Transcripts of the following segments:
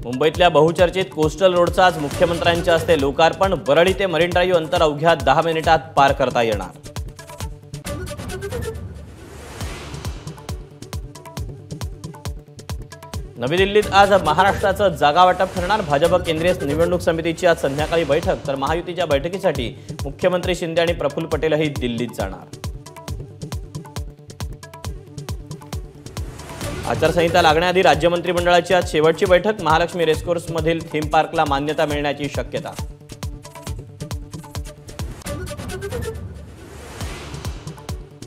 मुंबईतल्या बहुचर्चित कोस्टल रोडचा आज मुख्यमंत्र्यांच्या हस्ते लोकार्पण। वरळी ते मरीन ड्राईव्ह अंतर अवघ्या 10 मिनिटात पार करता येणार। नवी दिल्लीत आज महाराष्ट्राचं जागा वाटप ठरणार। भाजप केंद्रीय निवडणूक समितीची आज संध्याकाळी बैठक, तर महायुतीच्या बैठकीसाठी मुख्यमंत्री शिंदे आणि प्रफुल्ल पटेलही दिल्लीत जाणार। आचारसंहिता लागण्याआधी राज्य मंत्रिमंडळाची आज शेवटची बैठक। महालक्ष्मी रेसकोर्स मधील थीम पार्कला मान्यता मिळण्याची शक्यता।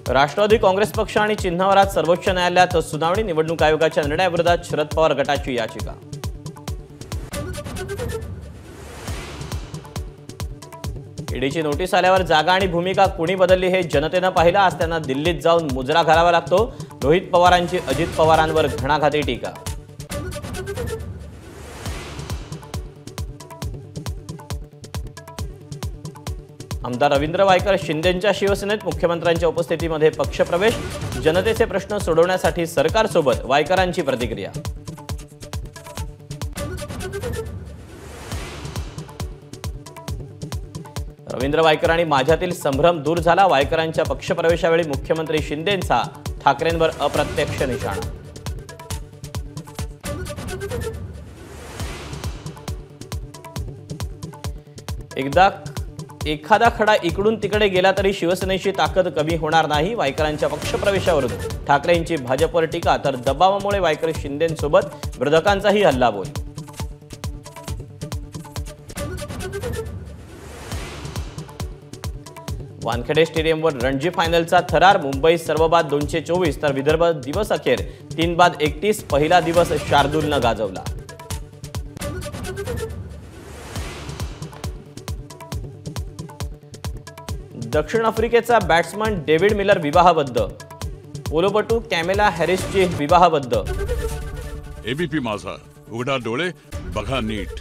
राष्ट्रवादी काँग्रेस पक्ष आणि चिन्हावर आज सर्वोच्च न्यायालयात सुनावणी। निवडणूक आयोगाच्या निर्णयाविरोधात शरद पवार गटाची याचिका। ईडीची नोटीस आल्यावर जागा आणि भूमिका कुणी बदलली हे जनतेनं पाहिलं। आज त्यांना दिल्लीत जाऊन मुजरा घालावा लागतो। रोहित पवारांची अजित पवारांवर घणाघाती टीका। आमदार रवींद्र वायकर शिंदेंच्या शिवसेनेत मुख्यमंत्र्यांच्या उपस्थितीमध्ये पक्षप्रवेश। जनतेचे प्रश्न सोडवण्यासाठी सरकारसोबत, वायकरांची प्रतिक्रिया। रवींद्र वायकर आणि माझ्यातील संभ्रम दूर झाला। वायकरांच्या पक्षप्रवेशावेळी मुख्यमंत्री शिंदेंचा ठाकरेंवर अप्रत्यक्ष निशाणा। एखादा खडा इकडून तिकडे गेला तरी शिवसेनेची ताकद कमी होणार नाही। वायकरांच्या पक्षप्रवेशावरून ठाकरेंची भाजपवर टीका, तर दबावामुळे वायकर शिंदेंसोबत विरोधकांचाही हल्लाबोल। वानखेडे स्टेडियमवर रणजी फायनलचा थरार। मुंबई सर्व बाद 224, तर विदर्भ दिवस अखेर 3 बाद 31। पहिला दिवस शार्दूलनं गाजवला। दक्षिण आफ्रिकेचा बॅट्समन डेव्हिड मिलर विवाहबद्ध। पोलोपटू कॅमेला हॅरिसची विवाहबद्ध। एबीपी माझा, उघडा डोळे बघा नीट।